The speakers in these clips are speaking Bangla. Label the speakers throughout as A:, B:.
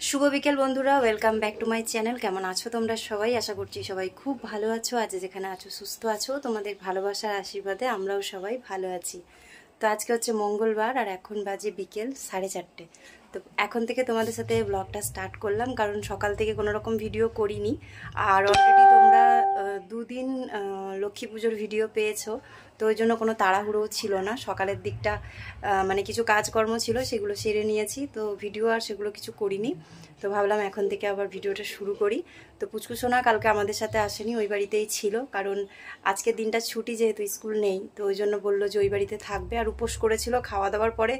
A: শুভ বিকেল বন্ধুরা, welcome back to my channel. কেমন আছো তোমরা সবাই? আশা করছি সবাই খুব ভালো আছো। আজ যেখানে আছো সুস্থ আছো, তোমাদের ভালোবাসার আশীর্বাদে আমরাও সবাই ভালো আছি। তো আজকে হচ্ছে মঙ্গলবার আর এখন বাজে বিকেল 4:30। তো এখন থেকে তোমাদের সাথে ব্লগটা স্টার্ট করলাম, কারণ সকাল থেকে কোনো রকম ভিডিও করিনি। আর অলরেডি তোমরা দুদিন লক্ষ্মী পুজোর ভিডিও পেয়েছো, তো ওই জন্য কোনো তাড়াহুড়ো ছিল না। সকালের দিকটা মানে কিছু কাজকর্ম ছিল, সেগুলো সেরে নিয়েছি, তো ভিডিও আর সেগুলো কিছু করিনি। তো ভাবলাম এখন থেকে আবার ভিডিওটা শুরু করি। তো পুচকু সোনা কালকে আমাদের সাথে আসেনি, ওই বাড়িতেই ছিল, কারণ আজকের দিনটা ছুটি, যেহেতু স্কুল নেই, তো ওই জন্য বললো যে ওই বাড়িতে থাকবে। আর উপোস করেছিল, খাওয়া দাওয়ার পরে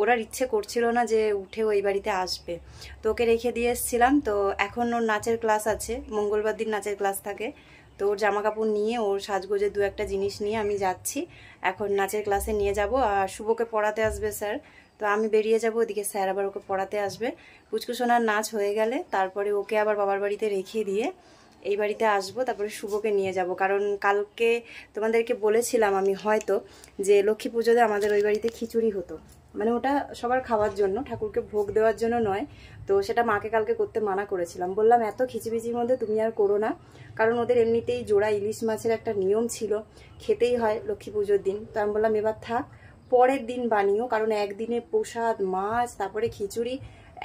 A: ওরা ইচ্ছে করছিল না যে উঠে ওই বাড়িতে আসবে, তো ওকে রেখে দিয়ে এসেছিলাম। তো এখন ওর নাচের ক্লাস আছে, মঙ্গলবার দিন নাচের ক্লাস থাকে। তো ওর জামা কাপড় নিয়ে, ওর সাজগোজের দু একটা জিনিস নিয়ে আমি যাচ্ছি এখন নাচের ক্লাসে নিয়ে যাব। আর শুভকে পড়াতে আসবে স্যার, তো আমি বেরিয়ে যাব, ওদিকে স্যার আবার ওকে পড়াতে আসবে। পুচকু সোনার নাচ হয়ে গেলে তারপরে ওকে আবার বাবার বাড়িতে রেখে দিয়ে এই বাড়িতে আসবো, তারপরে শুভকে নিয়ে যাব। কারণ কালকে তোমাদেরকে বলেছিলাম আমি হয়তো যে লক্ষ্মী পুজোতে আমাদের ওই বাড়িতে খিচুড়ি হতো, মানে ওটা সবার খাওয়ার জন্য, ঠাকুরকে ভোগ দেওয়ার জন্য নয়। তো সেটা মাকে কালকে করতে মানা করেছিলাম, বললাম এত খিচিবিচির মধ্যে তুমি আর করো না, কারণ ওদের এমনিতেই জোড়া ইলিশ মাছের একটা নিয়ম ছিল, খেতেই হয় লক্ষ্মী পুজোর দিন। তো আমি বললাম এবার থাক, পরের দিন বানিও, কারণ একদিনে প্রসাদ মাছ তারপরে খিচুড়ি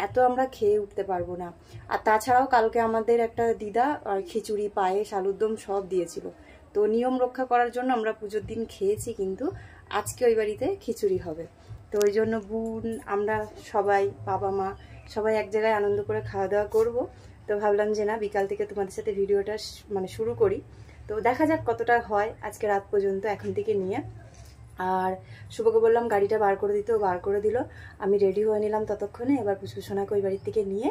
A: এত আমরা খেয়ে উঠতে পারবো না। আর তাছাড়াও কালকে আমাদের একটা দিদা খিচুড়ি পায়েস আলুর দম সব দিয়েছিল, তো নিয়ম রক্ষা করার জন্য আমরা পুজোর দিন খেয়েছি, কিন্তু আজকে ওই বাড়িতে খিচুড়ি হবে। তো ওই জন্য বোন, আমরা সবাই, বাবা মা সবাই এক জায়গায় আনন্দ করে খাওয়া দাওয়া করবো। তো ভাবলাম যে না, বিকাল থেকে তোমাদের সাথে ভিডিওটা মানে শুরু করি। তো দেখা যাক কতটা হয় আজকে রাত পর্যন্ত এখন থেকে নিয়ে। আর শুভকে বললাম গাড়িটা বার করে দিতে, ও বার করে দিল। আমি রেডি হয়ে নিলাম ততক্ষণে, এবার পুচকু সোনাকে ওই বাড়ির থেকে নিয়ে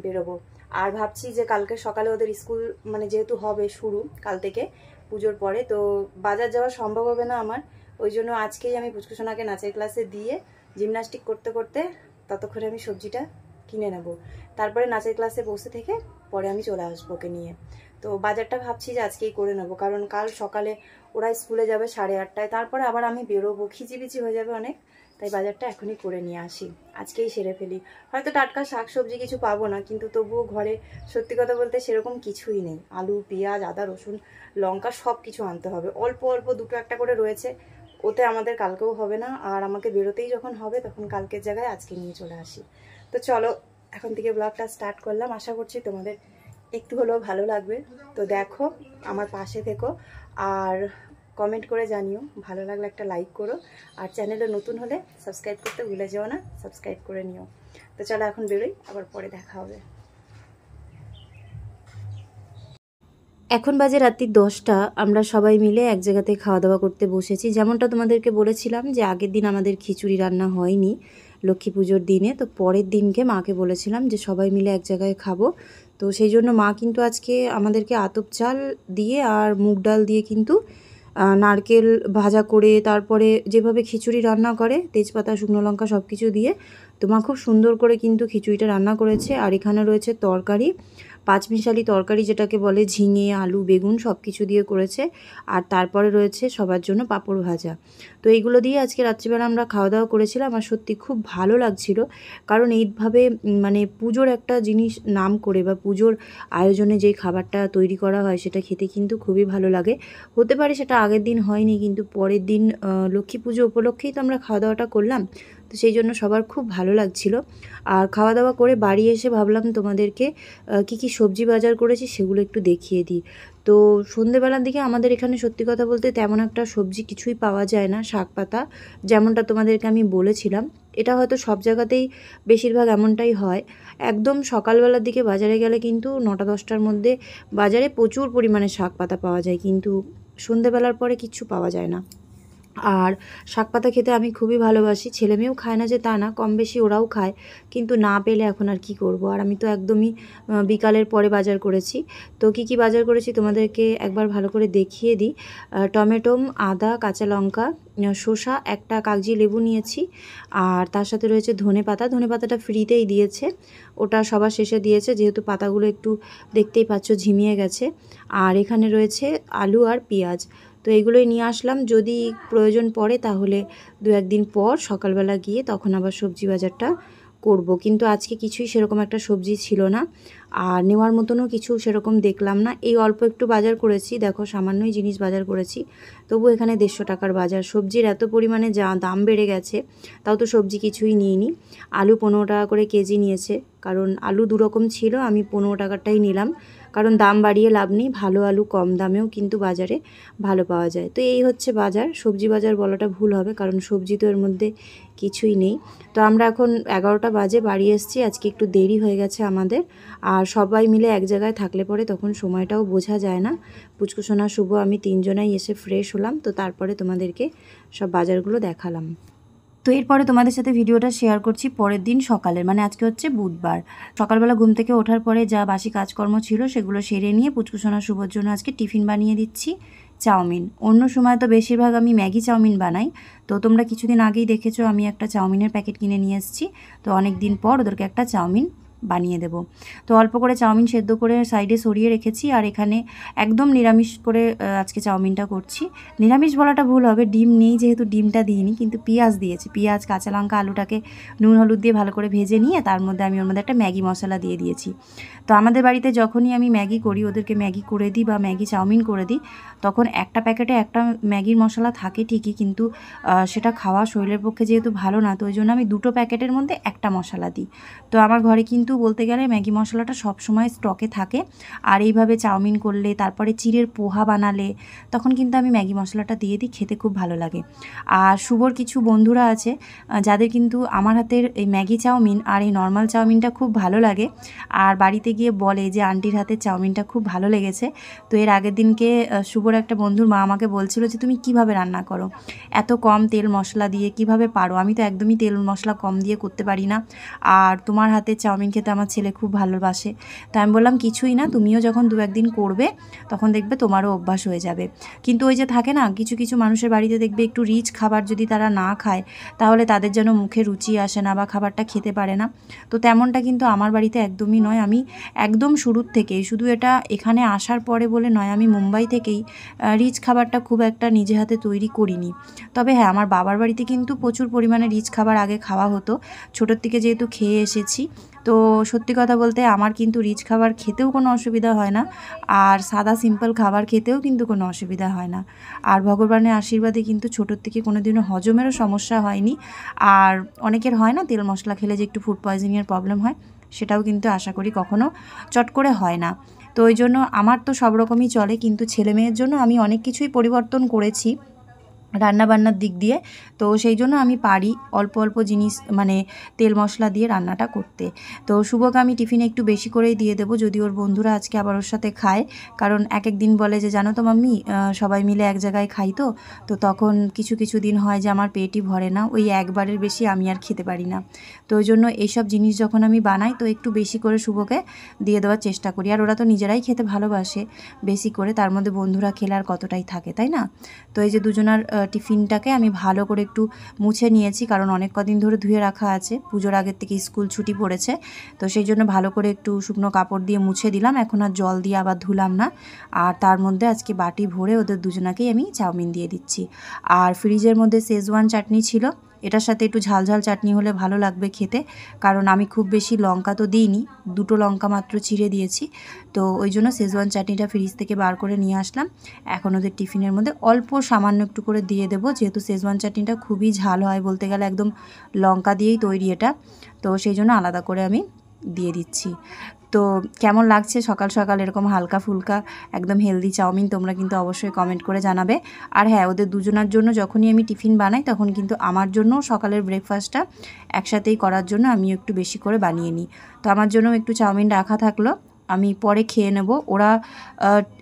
A: বেরোবো। আর ভাবছি যে কালকে সকালে ওদের স্কুল মানে যেহেতু হবে শুরু কাল থেকে পুজোর পরে, তো বাজার যাওয়া সম্ভব হবে না আমার। ওই জন্য আজকেই আমি পুচকু সোনাকে নাচের ক্লাসে দিয়ে জিমনাস্টিক করতে করতে ততক্ষণে আমি সবজিটা কিনে নেব, তারপরে নাচের ক্লাসে বসে থেকে পরে আমি চলে আসবো ওকে নিয়ে। তো বাজারটা ভাবছি যে আজকেই করে নেবো, কারণ কাল সকালে ওরা স্কুলে যাবে 8:30, তারপরে আবার আমি বেরোবো, খিচিবিচি হয়ে যাবে অনেক। তাই বাজারটা এখনই করে নিয়ে আসি, আজকেই সেরে ফেলি। হয়তো টাটকা শাকসবজি কিছু পাবো না, কিন্তু তবুও ঘরে সত্যি কথা বলতে সেরকম কিছুই নেই। আলু পেঁয়াজ আদা রসুন লঙ্কা সব কিছু আনতে হবে, অল্প অল্প দুটো একটা করে রয়েছে, ওতে আমাদের কালকেও হবে না। আর আমাকে বেরোতেই যখন হবে তখন কালকের জায়গায় আজকে নিয়ে চলে আসি। তো চলো এখন থেকে ব্লগটা স্টার্ট করলাম, আশা করছি তোমাদের একটু হলেও ভালো লাগবে। তো দেখো, আমার পাশে থেকো, আর কমেন্ট করে জানিও, ভালো লাগলে একটা লাইক করো, আর চ্যানেলে নতুন হলে সাবস্ক্রাইব করতে ভুলে যেও না, সাবস্ক্রাইব করে নিও। তো চলো এখন বেরোই, আবার পরে দেখা হবে। এখন বাজে রাত্রি 10টা, আমরা সবাই মিলে এক জায়গাতে খাওয়া দাওয়া করতে বসেছি। যেমনটা তোমাদেরকে বলেছিলাম যে আগের দিন আমাদের খিচুড়ি রান্না হয়নি লক্ষ্মী পুজোর দিনে, তো পরের দিনকে মাকে বলেছিলাম যে সবাই মিলে এক জায়গায় খাবো। তো সেই জন্য মা কিন্তু আজকে আমাদেরকে আতপ চাল দিয়ে আর মুগ ডাল দিয়ে কিন্তু নারকেল ভাজা করে, তারপরে যেভাবে খিচুড়ি রান্না করে তেজপাতা শুকনো লঙ্কা সব কিছু দিয়ে, তো মা খুব সুন্দর করে কিন্তু খিচুড়িটা রান্না করেছে। আর এখানে রয়েছে তরকারি, পাঁচমিশালি তরকারি যেটাকে বলে, ঝিঙে আলু বেগুন সব কিছু দিয়ে করেছে। আর তারপরে রয়েছে সবার জন্য পাঁপড় ভাজা। তো এইগুলো দিয়ে আজকে রাত্রিবেলা আমরা খাওয়া দাওয়া করেছিলাম, আর সত্যি খুব ভালো লাগছিল। কারণ এইভাবে মানে পুজোর একটা জিনিস নাম করে বা পুজোর আয়োজনে যেই খাবারটা তৈরি করা হয় সেটা খেতে কিন্তু খুবই ভালো লাগে। হতে পারে সেটা আগের দিন হয়নি, কিন্তু পরের দিন লক্ষ্মী পুজো উপলক্ষেই তো আমরা খাওয়া দাওয়াটা করলাম, তো সেই জন্য সবার খুব ভালো লাগছিল। আর খাওয়া দাওয়া করে বাড়ি এসে ভাবলাম তোমাদেরকে কী কী সবজি বাজার করেছি সেগুলো একটু দেখিয়ে দিই। তো সন্ধেবেলার দিকে আমাদের এখানে সত্যি কথা বলতে তেমন একটা সবজি কিছুই পাওয়া যায় না, শাক পাতা, যেমনটা তোমাদেরকে আমি বলেছিলাম। এটা হয়তো সব জায়গাতেই বেশিরভাগ এমনটাই হয়। একদম সকালবেলার দিকে বাজারে গেলে কিন্তু 9টা-10টার মধ্যে বাজারে প্রচুর পরিমাণে শাক পাতা পাওয়া যায়, কিন্তু সন্ধেবেলার পরে কিচ্ছু পাওয়া যায় না। আর শাক পাতা খেতে আমি খুবই ভালোবাসি, ছেলেমেয়েও খায় না যে তা না, কম বেশি ওরাও খায়, কিন্তু না পেলে এখন আর কি করব। আর আমি তো একদমই বিকালের পরে বাজার করেছি। তো কি কি বাজার করেছি তোমাদেরকে একবার ভালো করে দেখিয়ে দিই। টমেটো, আদা, কাঁচা লঙ্কা, শসা, একটা কাগজি লেবু নিয়েছি। আর তার সাথে রয়েছে ধনেপাতা, ধনেপাতাটা ফ্রিতেই দিয়েছে, ওটা সবার শেষে দিয়েছে, যেহেতু পাতাগুলো একটু দেখতেই পাচ্ছ ঝিমিয়ে গেছে। আর এখানে রয়েছে আলু আর পেঁয়াজ। তো এগুলোই নিয়ে আসলাম, যদি প্রয়োজন পড়ে তাহলে দু একদিন পর সকালবেলা গিয়ে তখন আবার সবজি বাজারটা করব, কিন্তু আজকে কিছুই সেরকম একটা সবজি ছিল না, আর নেওয়ার মতনও কিছু সেরকম দেখলাম না। এই অল্প একটু বাজার করেছি, দেখো সামান্যই জিনিস বাজার করেছি, তবু এখানে 150 টাকার বাজার। সবজির এত পরিমাণে দাম বেড়ে গেছে, তাও তো সবজি কিছুই নিইনি। আলু 15 টাকা করে কেজি নিয়েছে, কারণ আলু দুরকম ছিল, আমি 15 টাকারটাই নিলাম, কারণ দাম বাড়িয়ে লাভ নেই, ভালো আলু কম দামেও কিন্তু বাজারে ভালো পাওয়া যায়। তো এই হচ্ছে বাজার, সবজি বাজার বলাটা ভুল হবে, কারণ সবজি তো এর মধ্যে কিছুই নেই। তো আমরা এখন 11টা বাজে বাড়ি এসেছি, আজকে একটু দেরি হয়ে গেছে আমাদের। আর সবাই মিলে এক জায়গায় থাকলে পরে তখন সময়টাও বোঝা যায় না। পুচকুসোনা, শুভ, আমি 3 জনাই এসে ফ্রেশ হলাম, তো তারপরে তোমাদেরকে সব বাজারগুলো দেখালাম। তো এরপরে তোমাদের সাথে ভিডিওটা শেয়ার করছি পরের দিন সকালের, মানে আজকে হচ্ছে বুধবার। সকালবেলা ঘুম থেকে ওঠার পরে যা বাসি কাজকর্ম ছিল সেগুলো সেরে নিয়ে পুচকুসোনা শুভর জন্য আজকে টিফিন বানিয়ে দিচ্ছি চাউমিন। অন্য সময় তো বেশিরভাগ আমি ম্যাগি চাউমিন বানাই, তো তোমরা কিছুদিন আগেই দেখেছো আমি একটা চাউমিনের প্যাকেট কিনে নিয়ে এসেছি, তো অনেক দিন পর ওদেরকে একটা চাউমিন বানিয়ে দেব। তো অল্প করে চাউমিন সেদ্ধ করে সাইডে সরিয়ে রেখেছি, আর এখানে একদম নিরামিষ করে আজকে চাউমিনটা করছি। নিরামিষ বলাটা ভুল হবে, ডিম নেই যেহেতু ডিমটা দিইনি, কিন্তু পেঁয়াজ দিয়েছি। পেঁয়াজ, কাঁচা লঙ্কা, আলুটাকে নুন হলুদ দিয়ে ভালো করে ভেজে নিয়ে তার মধ্যে আমি ওর মধ্যে একটা ম্যাগি মশলা দিয়ে দিয়েছি। তো আমাদের বাড়িতে যখনই আমি ম্যাগি করি, ওদেরকে ম্যাগি করে দিই বা ম্যাগি চাউমিন করে দিই, তখন একটা প্যাকেটে একটা ম্যাগির মশলা থাকে ঠিকই, কিন্তু সেটা খাওয়া শরীরের পক্ষে যেহেতু ভালো না, তো ওই জন্য আমি 2টো প্যাকেটের মধ্যে একটা মশলা দিই। তো আমার ঘরে কিন্তু বলতে গেলে ম্যাগি মশলাটা সবসময় স্টকে থাকে। আর এইভাবে চাউমিন করলে, তারপরে চিড়ের পোহা বানালে, তখন কিন্তু আমি ম্যাগি মশলাটা দিয়ে দিই, খেতে খুব ভালো লাগে। আর শুভর কিছু বন্ধুরা আছে যাদের কিন্তু আমার হাতের এই ম্যাগি চাউমিন আর এই নর্মাল চাউমিনটা খুব ভালো লাগে, আর বাড়িতে গিয়ে বলে যে আন্টির হাতের চাউমিনটা খুব ভালো লেগেছে। তো এর আগের দিনকে শুভর একটা বন্ধুর মা আমাকে বলছিল যে তুমি কিভাবে রান্না করো, এত কম তেল মশলা দিয়ে কিভাবে পারো? আমি তো একদমই তেল মশলা কম দিয়ে করতে পারি না, আর তোমার হাতের চাউমিন খেতে আমার ছেলে খুব ভালোবাসে। তো আমি বললাম কিছুই না, তুমিও যখন 2-1 দিন করবে তখন দেখবে তোমারও অভ্যাস হয়ে যাবে। কিন্তু ওই যে থাকে না, কিছু কিছু মানুষের বাড়িতে দেখবে একটু রিচ খাবার যদি তারা না খায়, তাহলে তাদের যেন মুখে রুচি আসে না বা খাবারটা খেতে পারে না। তো তেমনটা কিন্তু আমার বাড়িতে একদমই নয়। আমি একদম শুরুর থেকেই, শুধু এটা এখানে আসার পরে বলে নয়, আমি মুম্বাই থেকেই রিচ খাবারটা খুব একটা নিজে হাতে তৈরি করিনি। তবে হ্যাঁ, আমার বাবার বাড়িতে কিন্তু প্রচুর পরিমাণে রিচ খাবার আগে খাওয়া হতো, ছোটোর থেকে যেহেতু খেয়ে এসেছি। তো সত্যি কথা বলতে আমার কিন্তু রিচ খাবার খেতেও কোনো অসুবিধা হয় না, আর সাদা সিম্পল খাবার খেতেও কিন্তু কোনো অসুবিধা হয় না। আর ভগবানের আশীর্বাদে কিন্তু ছোটোর থেকে কোনো দিনও হজমেরও সমস্যা হয়নি। আর অনেকের হয় না তেল মশলা খেলে যে একটু ফুড পয়জনিংয়ের প্রবলেম হয়, সেটাও কিন্তু আশা করি কখনো চট করে হয় না। তো ওই জন্য আমার তো সব রকমই চলে, কিন্তু ছেলে মেয়ের জন্য আমি অনেক কিছুই পরিবর্তন করেছি রান্নাবান্নার দিক দিয়ে। তো সেই জন্য আমি পারি অল্প অল্প জিনিস, মানে তেল মশলা দিয়ে রান্নাটা করতে। তো শুভকে আমি টিফিনে একটু বেশি করেই দিয়ে দেবো, যদি ওর বন্ধুরা আজকে আবার ওর সাথে খায়। কারণ এক এক দিন বলে যে জানো তো মাম্মি, সবাই মিলে এক জায়গায় খাই, তো তখন কিছু কিছু দিন হয় যে আমার পেটই ভরে না, ওই একবারের বেশি আমি আর খেতে পারি না। তো ওই জন্য এইসব জিনিস যখন আমি বানাই, তো একটু বেশি করে শুভকে দিয়ে দেওয়ার চেষ্টা করি। আর ওরা তো নিজেরাই খেতে ভালোবাসে বেশি করে, তার মধ্যে বন্ধুরা খেলে আর কতটাই থাকে, তাই না? তো এই যে দুজনার টিফিনটাকে আমি ভালো করে একটু মুছে নিয়েছি, কারণ অনেক কদিন ধরে ধুয়ে রাখা আছে, পুজোর আগের থেকে স্কুল ছুটি পড়েছে। তো সেই জন্য ভালো করে একটু শুকনো কাপড় দিয়ে মুছে দিলাম, এখন আর জল দিয়ে আবার ধুলাম না। আর তার মধ্যে আজকে বাটি ভরে ওদের দুজনাকেই আমি চাউমিন দিয়ে দিচ্ছি। আর ফ্রিজের মধ্যে শেজওয়ান চাটনি ছিল, এটার সাথে একটু ঝাল ঝাল চাটনি হলে ভালো লাগবে খেতে, কারণ আমি খুব বেশি লঙ্কা তো দিইনি, 2টো লঙ্কা মাত্র চিড়ে দিয়েছি। তো ওই জন্য শেজওয়ান চাটনিটা ফ্রিজ থেকে বার করে নিয়ে আসলাম। এখন ওদের টিফিনের মধ্যে অল্প সামান্য একটু করে দিয়ে দেবো, যেহেতু শেজওয়ান চাটনিটা খুবই ঝাল হয়, বলতে গেলে একদম লঙ্কা দিয়েই তৈরি এটা, তো সেই জন্য আলাদা করে আমি দিয়ে দিচ্ছি। তো কেমন লাগছে সকাল সকাল এরকম হালকা ফুলকা একদম হেলদি চাউমিন, তোমরা কিন্তু অবশ্যই কমেন্ট করে জানাবে। আর হ্যাঁ, ওদের দুজনার জন্য যখনই আমি টিফিন বানাই, তখন কিন্তু আমার জন্য সকালের ব্রেকফাস্টটা একসাথেই করার জন্য আমি একটু বেশি করে বানিয়ে নিই। তো আমার জন্য একটু চাউমিন রাখা থাকলো, আমি পরে খেয়ে নেব। ওরা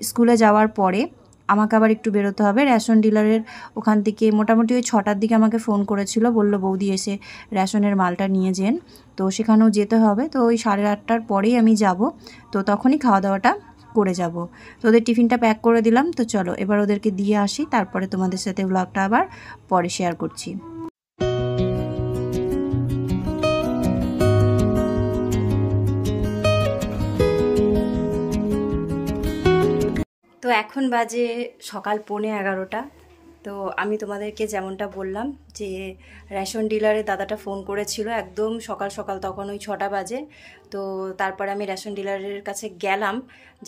A: স্কুলে যাওয়ার পরে আমাকে আবার একটু বেরোতে হবে রেশন ডিলারের ওখান থেকে। মোটামুটি ওই 6টার দিকে আমাকে ফোন করেছিল, বলল বৌদি এসে রেশনের মালটা নিয়ে যেন। তো সেখানেও যেতে হবে, তো ওই 8:30টার পরেই আমি যাব, তো তখনই খাওয়া দাওয়াটা করে যাব। তো ওদের টিফিনটা প্যাক করে দিলাম। তো চলো এবার ওদেরকে দিয়ে আসি, তারপরে তোমাদের সাথে ব্লগটা আবার পরে শেয়ার করছি। তো এখন বাজে সকাল 11:15। তো তো আমি তোমাদেরকে যেমনটা বললাম যে রেশন ডিলারে দাদাটা ফোন করেছিল একদম সকাল সকাল, তখন ওই 6টা বাজে। তো তারপরে আমি রেশন ডিলারের কাছে গেলাম,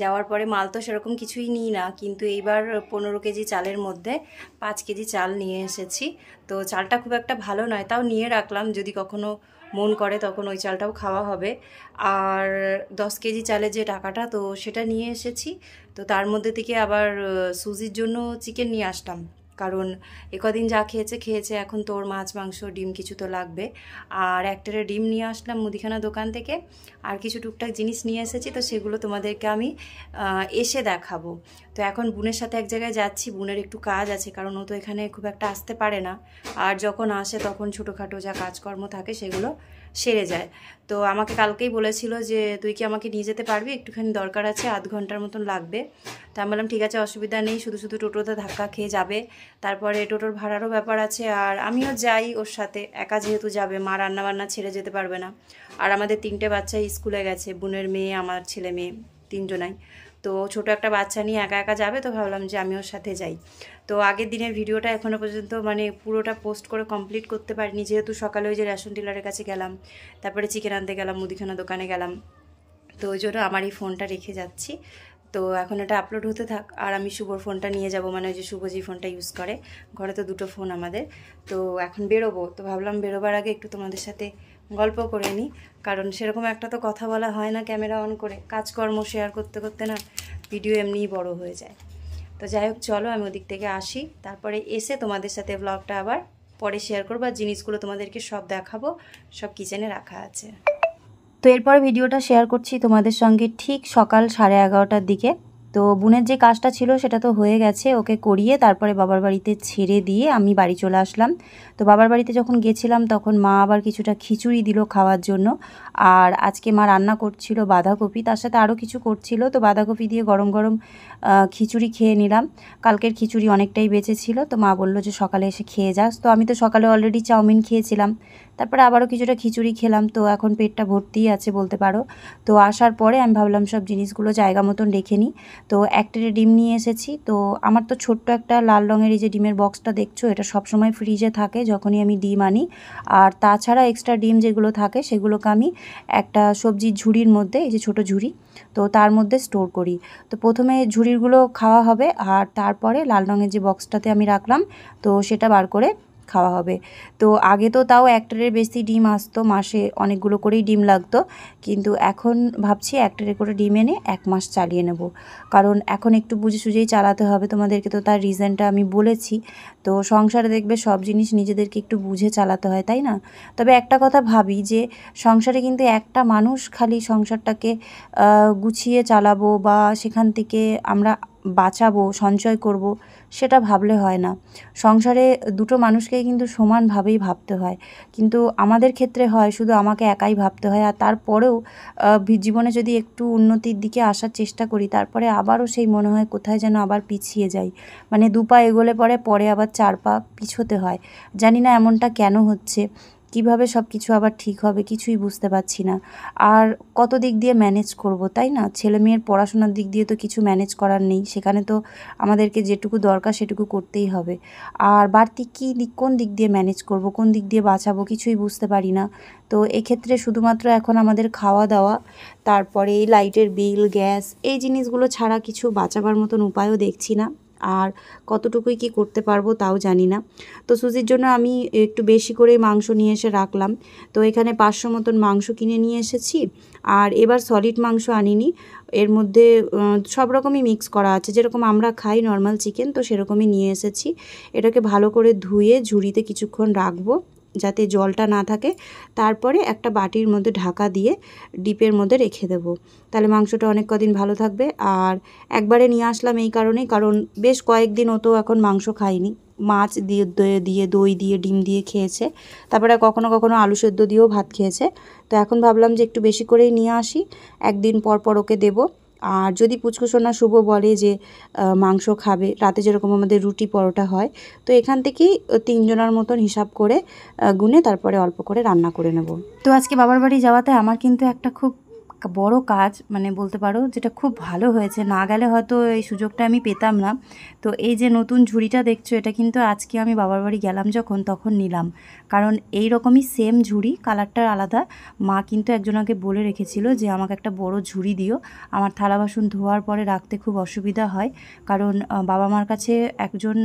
A: যাওয়ার পরে মাল তো সেরকম কিছুই নিই না, কিন্তু এইবার 15 কেজি চালের মধ্যে 5 কেজি চাল নিয়ে এসেছি। তো চালটা খুব একটা ভালো নয়, তাও নিয়ে রাখলাম, যদি কখনো মন করে তখন ওই চালটাও খাওয়া হবে। আর 10 কেজি চালের যে টাকাটা, তো সেটা নিয়ে এসেছি। তো তার মধ্যে থেকে আবার সুজির জন্য চিকেন নিয়ে আসলাম, কারণ একদিন যা খেয়েছে, এখন তো ওর মাছ মাংস ডিম কিছু তো লাগবে। আর একটা ডিম নিয়ে আসলাম মুদিখানা দোকান থেকে, আর কিছু টুকটাক জিনিস নিয়ে এসেছি, তো সেগুলো তোমাদেরকে আমি এসে দেখাবো। তো এখন বোনের সাথে এক জায়গায় যাচ্ছি, বোনের একটু কাজ আছে, কারণ ও তো এখানে খুব একটা আসতে পারে না, আর যখন আসে তখন ছোটোখাটো যা কাজকর্ম থাকে সেগুলো সেরে যায়। তো আমাকে কালকেই বলেছিল যে তুই কি আমাকে নিয়ে যেতে পারবি, একটুখানি দরকার আছে, আধ ঘন্টার মতন লাগবে। তা আমি বললাম ঠিক আছে, অসুবিধা নেই, শুধু শুধু টোটোতে ধাক্কা খেয়ে যাবে, তারপরে টোটোর ভাড়ারও ব্যাপার আছে, আর আমিও যাই ওর সাথে, একা যেহেতু যাবে, মা রান্নাবান্না ছেড়ে যেতে পারবে না। আর আমাদের 3টে বাচ্চা স্কুলে গেছে, বোনের মেয়ে, আমার ছেলে মেয়ে, 3জনাই। তো ছোট একটা বাচ্চা নিয়ে একা একা যাবে, তো ভাবলাম যে আমি ওর সাথে যাই। তো আগের দিনের ভিডিওটা এখনও পর্যন্ত মানে পুরোটা পোস্ট করে কমপ্লিট করতে পারিনি, যেহেতু সকালে ওই যে রেশন ডিলারের কাছে গেলাম, তারপরে চিকেন আনতে গেলাম, মুদিখানা দোকানে গেলাম, তো ওই জন্য আমার এই ফোনটা রেখে যাচ্ছি। তো এখন এটা আপলোড হতে থাক, আর আমি শুভর ফোনটা নিয়ে যাব, মানে ওই যে শুভ যে ফোনটা ইউজ করে, ঘরে তো 2টো ফোন আমাদের। তো এখন বেরোবো, তো ভাবলাম বেরোবার আগে একটু তোমাদের সাথে গল্প করে নিই, কারণ সেরকম একটা তো কথা বলা হয় না ক্যামেরা অন করে, কাজকর্ম শেয়ার করতে করতে না ভিডিও এমনিই বড় হয়ে যায়। তো যাই হোক, চলো আমি ওদিক থেকে আসি, তারপরে এসে তোমাদের সাথে ব্লগটা আবার পরে শেয়ার করবো, আর জিনিসগুলো তোমাদেরকে সব দেখাবো, সব কিচেনে রাখা আছে। তো এরপর ভিডিওটা শেয়ার করছি তোমাদের সঙ্গে ঠিক সকাল 11:30টার দিকে। তো বোনের যে কাজটা ছিল সেটা তো হয়ে গেছে, ওকে করিয়ে তারপরে বাবার বাড়িতে ছেড়ে দিয়ে আমি বাড়ি চলে আসলাম। তো বাবার বাড়িতে যখন গেছিলাম তখন মা আবার কিছুটা খিচুড়ি দিল খাওয়ার জন্য, আর আজকে মা রান্না করছিল বাঁধাকপি, তার সাথে আরও কিছু করছিল, তো বাঁধাকপি দিয়ে গরম গরম খিচুড়ি খেয়ে নিলাম। কালকের খিচুড়ি অনেকটাই বেঁচে ছিল, তো মা বলল যে সকালে এসে খেয়ে যাস। তো আমি তো সকালে অলরেডি চাউমিন খেয়েছিলাম, তারপরে আবারও কিছুটা খিচুড়ি খেলাম, তো এখন পেটটা ভর্তিই আছে বলতে পারো। তো আসার পরে আমি ভাবলাম সব জিনিসগুলো জায়গা মতন রেখে নিই। তো একটা ডিম নিয়ে এসেছি, তো আমার তো ছোট্ট একটা লাল রঙের এই যে ডিমের বক্সটা দেখছো, এটা সবসময় ফ্রিজে থাকে যখনই আমি ডিম আনি। আর তাছাড়া এক্সট্রা ডিম যেগুলো থাকে সেগুলোকে আমি একটা সবজির ঝুড়ির মধ্যে, এই যে ছোটো ঝুড়ি, তো তার মধ্যে স্টোর করি। তো প্রথমে ঝুড়িগুলো খাওয়া হবে, আর তারপরে লাল রঙের যে বক্সটাতে আমি রাখলাম, তো সেটা বার করে খাওয়া হবে। তো আগে তো তাও একটারের বেশি ডিম আসতো, মাসে অনেকগুলো করেই ডিম লাগতো, কিন্তু এখন ভাবছি একটারে করে ডিম এনে 1 মাস চালিয়ে নেব, কারণ এখন একটু বুঝে সুঝেই চালাতে হবে। তোমাদেরকে তো তার রিজনটা আমি বলেছি। তো সংসারে দেখবে সব জিনিস নিজেদেরকে একটু বুঝে চালাতে হয়, তাই না? তবে একটা কথা ভাবি যে সংসারে কিন্তু একটা মানুষ খালি সংসারটাকে গুছিয়ে চালাবো বা সেখান থেকে আমরা বাঁচাবো, সঞ্চয় করব, সেটা ভাবলে হয় না। সংসারে 2টো মানুষকেই কিন্তু সমানভাবেই ভাবতে হয়, কিন্তু আমাদের ক্ষেত্রে হয় শুধু আমাকে একাই ভাবতে হয়। আর তারপরেও জীবনে যদি একটু উন্নতির দিকে আসার চেষ্টা করি, তারপরে আবারও সেই মনে হয় কোথায় যেন আবার পিছিয়ে যাই, মানে 2 পা এগোলে পরে আবার 4 পা পিছোতে হয়। জানি না এমনটা কেন হচ্ছে, কিভাবে সব কিছু আবার ঠিক হবে কিছুই বুঝতে পারছি না। আর কত দিক দিয়ে ম্যানেজ করব, তাই না? ছেলে মেয়ের পড়াশোনার দিক দিয়ে তো কিছু ম্যানেজ করার নেই, সেখানে তো আমাদেরকে যেটুকু দরকার সেটুকু করতেই হবে। আর বাড়তি কোন দিক দিয়ে ম্যানেজ করব, কোন দিক দিয়ে বাঁচাবো কিছুই বুঝতে পারি না। তো এক্ষেত্রে শুধুমাত্র এখন আমাদের খাওয়া দাওয়া, তারপরে এই লাইটের বিল, গ্যাস, এই জিনিসগুলো ছাড়া কিছু বাঁচাবার মতন উপায়ও দেখছি না। আর কতটুকুই কি করতে পারবো তাও জানি না। তো সুজির জন্য আমি একটু বেশি করে মাংস নিয়ে এসে রাখলাম। তো এখানে 500 মতন মাংস কিনে নিয়ে এসেছি, আর এবার সলিড মাংস আনিনি, এর মধ্যে সব রকমই মিক্স করা আছে, যেরকম আমরা খাই নর্মাল চিকেন, তো সেরকমই নিয়ে এসেছি। এটাকে ভালো করে ধুয়ে ঝুড়িতে কিছুক্ষণ রাখবো যাতে জলটা না থাকে, তারপরে একটা বাটির মধ্যে ঢাকা দিয়ে ডিপের মধ্যে রেখে দেব, তাহলে মাংসটা অনেক কদিন ভালো থাকবে। আর একবারে নিয়ে আসলাম এই কারণেই, কারণ বেশ কয়েকদিন ও তো এখন মাংস খায়নি, মাছ দিয়ে দই দিয়ে ডিম দিয়ে খেয়েছে, তারপরে কখনো কখনো আলু সেদ্ধ দিয়েও ভাত খেয়েছে। তো এখন ভাবলাম যে একটু বেশি করেই নিয়ে আসি, একদিন পর পর ওকে দেবো। আর যদি পুচকুসোনা শুভ বলে যে মাংস খাবে, রাতে যেরকম আমাদের রুটি পরোটা হয়, তো এখান থেকেই 3 জনের মতন হিসাব করে গুনে তারপরে অল্প করে রান্না করে নেব। তো আজকে বাবার বাড়ি যাওয়াতে আমার কিন্তু একটা খুব বড় কাজ মানে বলতে পারো, যেটা খুব ভালো হয়েছে। না গেলে হয়তো এই সুযোগটা আমি পেতাম না। তো এই যে নতুন ঝুড়িটা দেখছো, এটা কিন্তু আজকে আমি বাবার বাড়ি গেলাম যখন, তখন নিলাম। কারণ এই রকমই সেম ঝুড়ি, কালারটা আলাদা। মা কিন্তু একজনকে বলে রেখেছিল যে আমাকে একটা বড় ঝুড়ি দিও, আমার থালা বাসন ধোয়ার পরে রাখতে খুব অসুবিধা হয়। কারণ বাবা মার কাছে একজন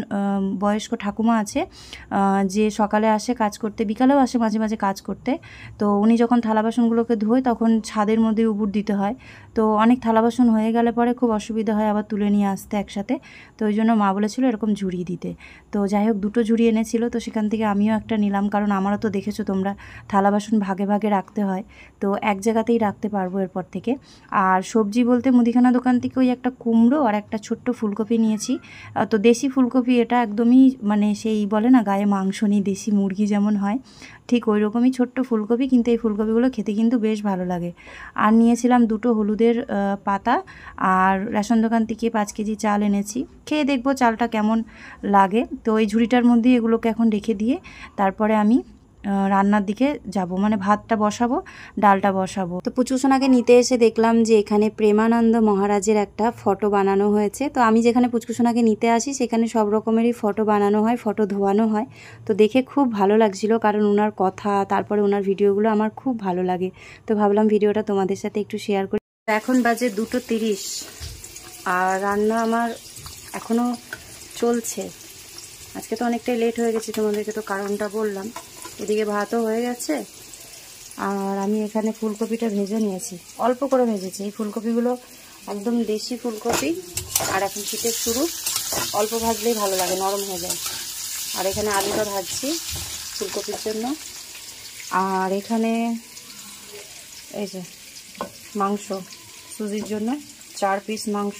A: বয়স্ক ঠাকুমা আছে, যে সকালে আসে কাজ করতে, বিকালেও আসে মাঝে মাঝে কাজ করতে। তো উনি যখন থালা বাসনগুলোকে ধোয় তখন ছাদের মধ্যে উবুর দিতে হয়। তো অনেক থালা বাসন হয়ে গেলে পরে খুব অসুবিধা হয় আবার তুলে নিয়ে আসতে একসাথে। তো ওই জন্য মা বলেছিল এরকম ঝুড়ি দিতে। তো যাই হোক, দুটো ঝুড়ি এনেছিল, তো সেখান থেকে আমিও একটা নিলাম। কারণ আমারও তো দেখেছো তোমরা, থালা বাসন ভাগে ভাগে রাখতে হয়, তো এক জায়গাতেই রাখতে পারবো এরপর থেকে। আর সবজি বলতে মুদিখানা দোকান থেকে ওই একটা কুমড়ো আর একটা ছোট্ট ফুলকপি নিয়েছি। তো দেশি ফুলকপি, এটা একদমই মানে সেই বলে না গায়ে মাংস নেই, দেশি মুরগি যেমন হয় ঠিক ওই রকমই ছোট্ট ফুলকপি, কিন্তু এই ফুলকপিগুলো খেতে কিন্তু বেশ ভালো লাগে। আর নিয়েছিলাম দুটো হলুদের পাতা, আর রেশন দোকান থেকে 5 কেজি চাল এনেছি। খেয়ে দেখবো চালটা কেমন লাগে। তো এই ঝুড়িটার মধ্যে এগুলোকে এখন রেখে দিয়ে তারপরে আমি রান্নার দিকে যাব, মানে ভাতটা বসাবো, ডালটা বসাবো। তো পুচকুসোনাকে নিতে এসে দেখলাম যে এখানে প্রেমানন্দ মহারাজের একটা ফটো বানানো হয়েছে। তো আমি যেখানে পুচকুসোনাকে নিতে আসি সেখানে সব রকমেরই ফটো বানানো হয়, ফটো ধোয়ানো হয়। তো দেখে খুব ভালো লাগছিল, কারণ ওনার কথা, তারপরে ওনার ভিডিওগুলো আমার খুব ভালো লাগে। তো ভাবলাম ভিডিওটা তোমাদের সাথে একটু শেয়ার করি। এখন বাজে 2:30, আর রান্না আমার এখনও চলছে। আজকে তো অনেকটাই লেট হয়ে গেছে, তোমাদেরকে তো কারণটা বললাম। এদিকে ভাতও হয়ে গেছে, আর আমি এখানে ফুলকপিটা ভেজে নিয়েছি, অল্প করে ভেজেছি। এই ফুলকপিগুলো একদম দেশি ফুলকপি, আর এখন শীতের শুরু, অল্প ভাজলেই ভালো লাগে, নরম হয়ে যায়। আর এখানে আলুটা ভাজছি ফুলকপির জন্য। আর এখানে এই যে মাংস, সুজির জন্য 4 পিস মাংস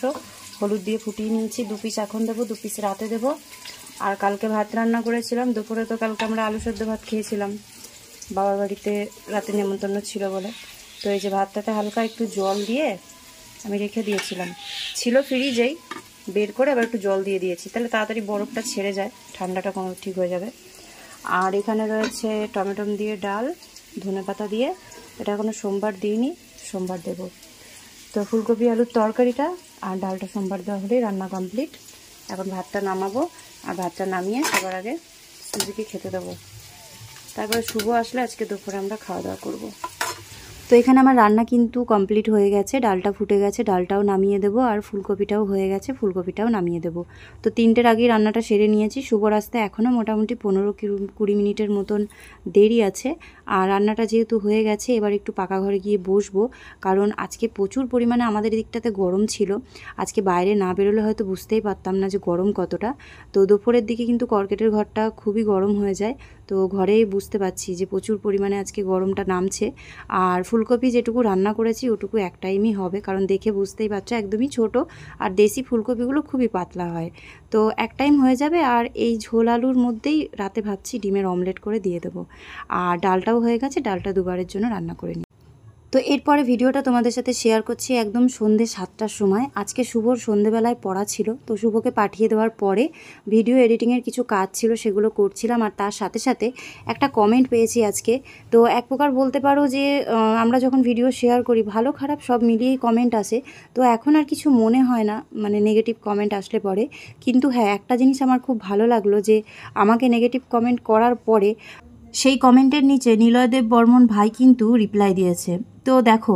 A: হলুদ দিয়ে ফুটিয়ে নিয়েছি। 2 পিস এখন দেবো, 2 পিস রাতে দেবো। আর কালকে ভাত রান্না করেছিলাম দুপুরে, তো কালকে আমরা আলু সেদ্ধ ভাত খেয়েছিলাম, বাবার বাড়িতে রাতে নেমন্তন্ন ছিল বলে। তো এই যে ভাতটাতে হালকা একটু জল দিয়ে আমি রেখে দিয়েছিলাম, ছিল ফ্রিজেই, বের করে আবার একটু জল দিয়ে দিয়েছি, তাহলে তাড়াতাড়ি বরফটা ছেড়ে যায়, ঠান্ডাটা কোনো ঠিক হয়ে যাবে। আর এখানে রয়েছে টমেটো দিয়ে ডাল, ধনেপাতা দিয়ে, এটা এখনো সোমবার দিইনি, সোমবার দেব। তো ফুলকপি আলুর তরকারিটা আর ডালটা সোমবার দেওয়া হলেই রান্না কমপ্লিট। এখন ভাতটা নামাবো, আর ভাতটা নামিয়ে সবার আগে সুজিকে খেতে দেবো। তারপরে শুভ আসলে আজকে দুপুরে আমরা খাওয়া দাওয়া করবো। তো এখানে আমার রান্না কিন্তু কমপ্লিট হয়ে গেছে, ডালটা ফুটে গেছে, ডালটাও নামিয়ে দেবো, আর ফুলকপিটাও হয়ে গেছে, ফুলকপিটাও নামিয়ে দেবো। তো 3টের আগেই রান্নাটা সেরে নিয়েছি। শুভ আসতে এখনও মোটামুটি 15-20 মিনিটের মতন দেরি আছে। আর রান্নাটা যেহেতু হয়ে গেছে, এবার একটু পাকা ঘরে গিয়ে বসবো, কারণ আজকে প্রচুর পরিমাণে আমাদের দিকটাতে গরম ছিল। আজকে বাইরে না বেরোলে হয়তো বুঝতেই পারতাম না যে গরম কতটা। তো দুপুরের দিকে কিন্তু কর্কেটের ঘরটা খুবই গরম হয়ে যায়, তো ঘরেই বুঝতে পারছি যে প্রচুর পরিমাণে আজকে গরমটা নামছে। আর ফুলকপি যেটুকু রান্না করেছি ওটুকু এক টাইমই হবে, কারণ দেখে বুঝতেই পারছো একদমই ছোট, আর দেশি ফুলকপিগুলো খুবই পাতলা হয়। তো এক টাইম হয়ে যাবে। আর এই ঝোল আলুর মধ্যেই রাতে ভাবছি ডিমের অমলেট করে দিয়ে দেবো। আর ডালটাও হয়ে গেছে, ডালটা দুবারের জন্য রান্না করে নিই। তো এরপরে ভিডিওটা তোমাদের সাথে শেয়ার করছি একদম সন্ধ্যে 7টার সময়। আজকে শুভর সন্ধ্যেবেলায় পড়া ছিল, তো শুভকে পাঠিয়ে দেওয়ার পরে ভিডিও এডিটিংয়ের কিছু কাজ ছিল, সেগুলো করছিলাম। আর তার সাথে সাথে একটা কমেন্ট পেয়েছি আজকে। তো এক প্রকার বলতে পারো যে আমরা যখন ভিডিও শেয়ার করি ভালো খারাপ সব মিলিয়েই কমেন্ট আসে। তো এখন আর কিছু মনে হয় না, মানে নেগেটিভ কমেন্ট আসলে পরে। কিন্তু হ্যাঁ, একটা জিনিস আমার খুব ভালো লাগলো, যে আমাকে নেগেটিভ কমেন্ট করার পরে সেই কমেন্টের নিচে নিলয়দেব বর্মন ভাই কিন্তু রিপ্লাই দিয়েছে। তো দেখো,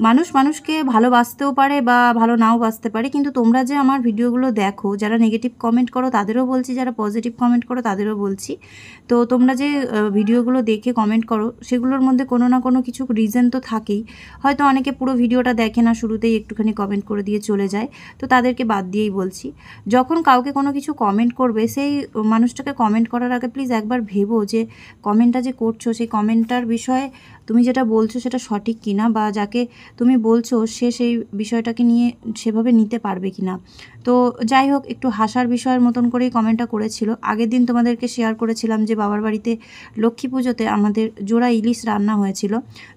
A: মানুষ মানুষকে ভালোবাসতেও পারে বা ভালো নাও বাসতে পারে, কিন্তু তোমরা যে আমার ভিডিওগুলো দেখো, যারা নেগেটিভ কমেন্ট করো তাদেরও বলছি, যারা পজিটিভ কমেন্ট করো তাদেরও বলছি। তো তোমরা যে ভিডিওগুলো দেখে কমেন্ট করো, সেগুলোর মধ্যে কোনো না কোনো কিছু রিজন তো থাকেই। হয়তো অনেকে পুরো ভিডিওটা দেখে না, শুরুতেই একটুখানি কমেন্ট করে দিয়ে চলে যায়, তো তাদেরকে বাদ দিয়েই বলছি, যখন কাউকে কোনো কিছু কমেন্ট করবে, সেই মানুষটাকে কমেন্ট করার আগে প্লিজ একবার ভেবো যে কমেন্টটা যে করছো, সেই কমেন্টটার বিষয়ে তুমি যেটা বলছো সেটা সঠিক কিনা, বা যাকে তুমি বলছো সে সেই বিষয়টাকে নিয়ে সেভাবে নিতে পারবে কিনা। তো যাই হোক, একটু হাসার বিষয়ের মতন করেই কমেন্টটা করেছিল। আগের দিন তোমাদেরকে শেয়ার করেছিলাম যে বাবার বাড়িতে লক্ষ্মী পুজোতে আমাদের জোড়া ইলিশ রান্না হয়েছিল।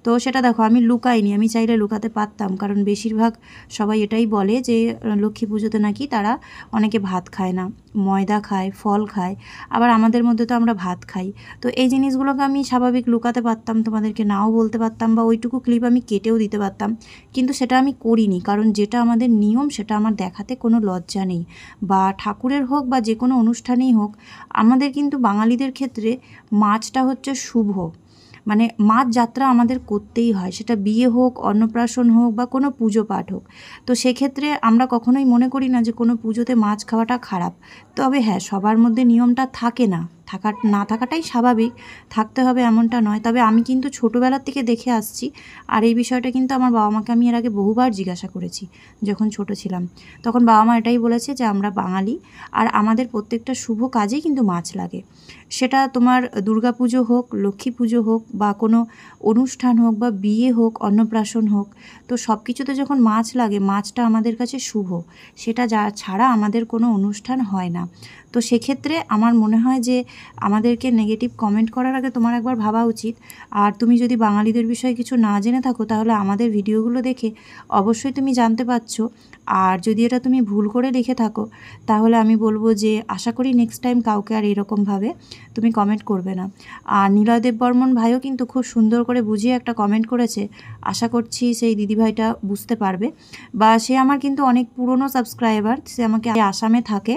A: তো সেটা দেখো, আমি লুকাইনি, আমি চাইলে লুকাতে পারতাম, কারণ বেশিরভাগ সবাই এটাই বলে যে লক্ষ্মী পুজোতে নাকি তারা অনেকে ভাত খায় না। ময়দা খায়, ফল খায়, আবার আমাদের মধ্যে তো আমরা ভাত খাই। তো এই জিনিসগুলোকে আমি স্বাভাবিক লুকাতে পারতাম, তোমাদেরকে নাও বলতে পারতাম, বা ওইটুকু ক্লিপ আমি কেটেও দিতে পারতাম, কিন্তু সেটা আমি করিনি। কারণ যেটা আমাদের নিয়ম সেটা আমার দেখাতে কোনো লজ্জা নেই। বা ঠাকুরের হোক বা যে কোনো অনুষ্ঠানেই হোক, আমাদের কিন্তু বাঙালিদের ক্ষেত্রে মাছটা হচ্ছে শুভ। মানে মাছ যাত্রা আমাদের করতেই হয়, সেটা বিয়ে হোক, অন্নপ্রাশন হোক বা কোনো পুজো পাঠ হোক। তো সেক্ষেত্রে আমরা কখনোই মনে করি না যে কোনো পুজোতে মাছ খাওয়াটা খারাপ। তবে হ্যাঁ, সবার মধ্যে নিয়মটা থাকে না, না থাকাটাই স্বাভাবিক, থাকতে হবে এমনটা নয়। তবে আমি কিন্তু ছোটোবেলার থেকে দেখে আসছি, আর এই বিষয়টা কিন্তু আমার বাবা মাকে আমি এর আগে বহুবার জিজ্ঞাসা করেছি। যখন ছোট ছিলাম তখন বাবা মা এটাই বলেছে যে আমরা বাঙালি, আর আমাদের প্রত্যেকটা শুভ কাজেই কিন্তু মাছ লাগে। সেটা তোমার দুর্গা পুজো হোক, লক্ষ্মী পুজো হোক, বা কোনো অনুষ্ঠান হোক, বা বিয়ে হোক, অন্নপ্রাশন হোক, তো সব কিছুতে যখন মাছ লাগে, মাছটা আমাদের কাছে শুভ। সেটা ছাড়া আমাদের কোনো অনুষ্ঠান হয় না। তো সেক্ষেত্রে আমার মনে হয় যে আমাদেরকে নেগেটিভ কমেন্ট করার আগে তোমার একবার ভাবা উচিত। আর তুমি যদি বাঙালিদের বিষয়ে কিছু না জেনে থাকো, তাহলে আমাদের ভিডিওগুলো দেখে অবশ্যই তুমি জানতে পারছো। আর যদি এটা তুমি ভুল করে লিখে থাকো, তাহলে আমি বলবো যে আশা করি নেক্সট টাইম কাউকে আর এরকমভাবে তুমি কমেন্ট করবে না। আর নিলয় দেব বর্মন ভাইও কিন্তু খুব সুন্দর করে বুঝিয়ে একটা কমেন্ট করেছে। আশা করছি সেই দিদিভাইটা বুঝতে পারবে। বা সে আমার কিন্তু অনেক পুরনো সাবস্ক্রাইবার, সে আমাকে আসামে থাকে,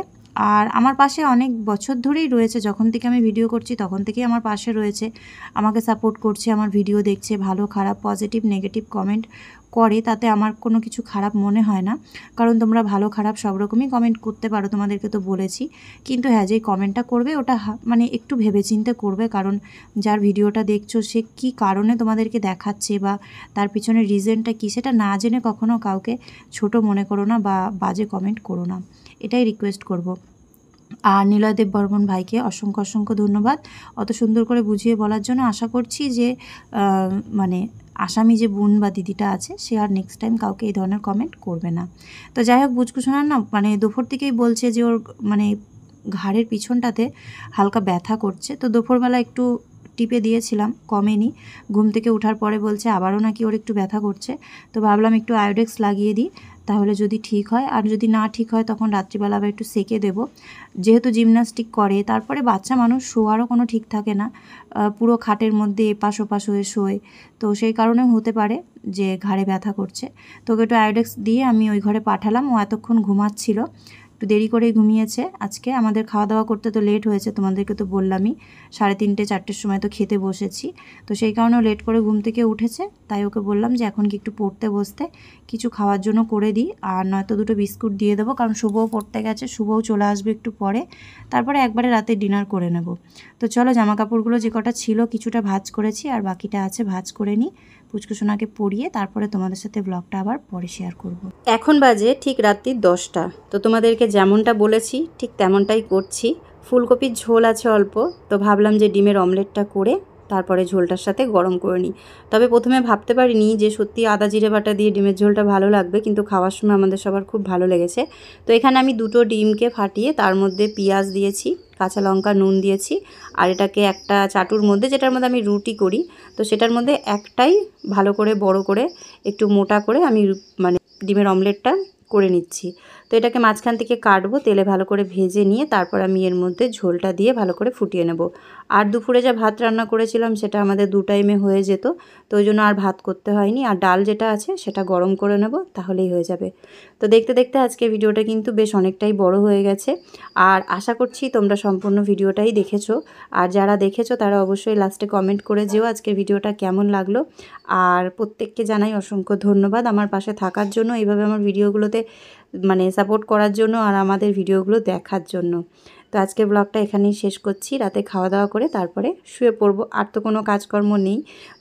A: আর আমার পাশে অনেক বছর ধরেই রয়েছে। যখন থেকে আমি ভিডিও করছি তখন থেকেই আমার পাশে রয়েছে, আমাকে সাপোর্ট করছে, আমার ভিডিও দেখছে, ভালো খারাপ পজিটিভ নেগেটিভ কমেন্ট করে, তাতে আমার কোনো কিছু খারাপ মনে হয় না। কারণ তোমরা ভালো খারাপ সব রকমই কমেন্ট করতে পারো, তোমাদেরকে তো বলেছি। কিন্তু হ্যাঁ, যেই কমেন্টটা করবে ওটা মানে একটু ভেবেচিন্তে করবে, কারণ যার ভিডিওটা দেখছো সে কী কারণে তোমাদেরকে দেখাচ্ছে বা তার পিছনের রিজনটা কী, সেটা না জেনে কখনো কাউকে ছোট মনে করো না বা বাজে কমেন্ট করো না, এটাই রিকোয়েস্ট করব। আর নিলয় দেব বর্মন ভাইকে অসংখ্য অসংখ্য ধন্যবাদ অত সুন্দর করে বুঝিয়ে বলার জন্য। আশা করছি যে মানে আসামি যে বোন বা দিদিটা আছে সে আর নেক্সট টাইম কাউকে এই ধরনের কমেন্ট করবে না। তো যাই হোক, বুঝকুশোনার না মানে দুপুর থেকেই বলছে যে ওর মানে ঘাড়ের পিছনটাতে হালকা ব্যথা করছে। তো দুপুরবেলা একটু টিপে দিয়েছিলাম, কমেনি। ঘুম থেকে ওঠার পরে বলছে আবারও নাকি ওর একটু ব্যথা করছে। তো ভাবলাম একটু আয়োডেক্স লাগিয়ে দিই, তাহলে যদি ঠিক হয়। আর যদি না ঠিক হয় তখন রাত্রিবেলা আবার একটু সেকে দেবো। যেহেতু জিমনাস্টিক করে, তারপরে বাচ্চা মানুষ, শোয়ারও কোনো ঠিক থাকে না, পুরো খাটের মধ্যে এপাশ ওপাশ হয়ে শোয়। তো সেই কারণেও হতে পারে যে ঘাড়ে ব্যথা করছে। তোকে একটু আয়োডেক্স দিয়ে আমি ওই ঘরে পাঠালাম। ও এতক্ষণ ঘুমাচ্ছিল, একটু দেরি করেই ঘুমিয়েছে আজকে। আমাদের খাওয়া দাওয়া করতে তো লেট হয়েছে, তোমাদেরকে তো বললামই, 3:30 4টের সময় তো খেতে বসেছি। তো সেই কারণেও লেট করে ঘুম থেকে উঠেছে। তাই ওকে বললাম যে এখন কি একটু পড়তে বসতে, কিছু খাওয়ার জন্য করে দিই, আর নয়তো দুটো বিস্কুট দিয়ে দেবো, কারণ শুভও পড়তে গেছে, শুভও চলে আসবে একটু পরে। তারপরে একবারে রাতে ডিনার করে নেব। তো চলো, জামা কাপড়গুলো যে কটা ছিল কিছুটা ভাঁজ করেছি, আর বাকিটা আছে ভাঁজ করে নিই, পুচকুসোনাকে পড়িয়ে তারপরে তোমাদের সাথে ব্লগটা আবার পরে শেয়ার করব। এখন বাজে ঠিক রাত্রি 10টা। তো তোমাদেরকে যেমনটা বলেছি ঠিক তেমনটাই করছি। ফুলকপির ঝোল আছে অল্প, তো ভাবলাম যে ডিমের অমলেটটা করে তারপরে ঝোলটার সাথে গরম করে নিই। তবে প্রথমে ভাবতে পারিনি যে সত্যি আদা জিরে বাটা দিয়ে ডিমের ঝোলটা ভালো লাগবে, কিন্তু খাওয়ার সময় আমাদের সবার খুব ভালো লেগেছে। তো এখানে আমি 2টো ডিমকে ফাটিয়ে তার মধ্যে পেঁয়াজ দিয়েছি, কাঁচা লঙ্কা, নুন দিয়েছি, আর এটাকে একটা চাটুর মধ্যে, যেটার মধ্যে আমি রুটি করি, তো সেটার মধ্যে একটাই ভালো করে বড় করে একটু মোটা করে আমি মানে ডিমের অমলেটটা করে নিচ্ছি। তো এটাকে মাঝখান থেকে কাটবো, তেলে ভালো করে ভেজে নিয়ে তারপর আমি এর মধ্যে ঝোলটা দিয়ে ভালো করে ফুটিয়ে নেব। আর দুপুরে যা ভাত রান্না করেছিলাম সেটা আমাদের 2 টাইমে হয়ে যেত, তো ওই জন্য আর ভাত করতে হয়নি। আর ডাল যেটা আছে সেটা গরম করে নেব, তাহলেই হয়ে যাবে। তো দেখতে দেখতে আজকে ভিডিওটা কিন্তু বেশ অনেকটাই বড় হয়ে গেছে, আর আশা করছি তোমরা সম্পূর্ণ ভিডিওটাই দেখেছো। আর যারা দেখেছো তারা অবশ্যই লাস্টে কমেন্ট করে যেও আজকের ভিডিওটা কেমন লাগলো। আর প্রত্যেককে জানাই অসংখ্য ধন্যবাদ আমার পাশে থাকার জন্য, এইভাবে আমার ভিডিওগুলোতে মানে সাপোর্ট করার জন্য আর আমাদের ভিডিওগুলো দেখার জন্য। তো আজকের ব্লগটা এখানেই শেষ করছি। রাতে খাওয়া দাওয়া করে তারপরে শুয়ে পড়বো, আর তো কোনো কাজকর্ম নেই।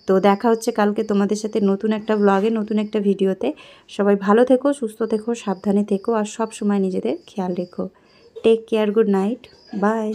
A: তো দেখা হচ্ছে কালকে তোমাদের সাথে নতুন একটা ব্লগে, নতুন একটা ভিডিওতে। সবাই ভালো থেকো, সুস্থ থেকো, সাবধানে থেকো, আর সব সময় নিজেদের খেয়াল রেখো। Take care, good night, by.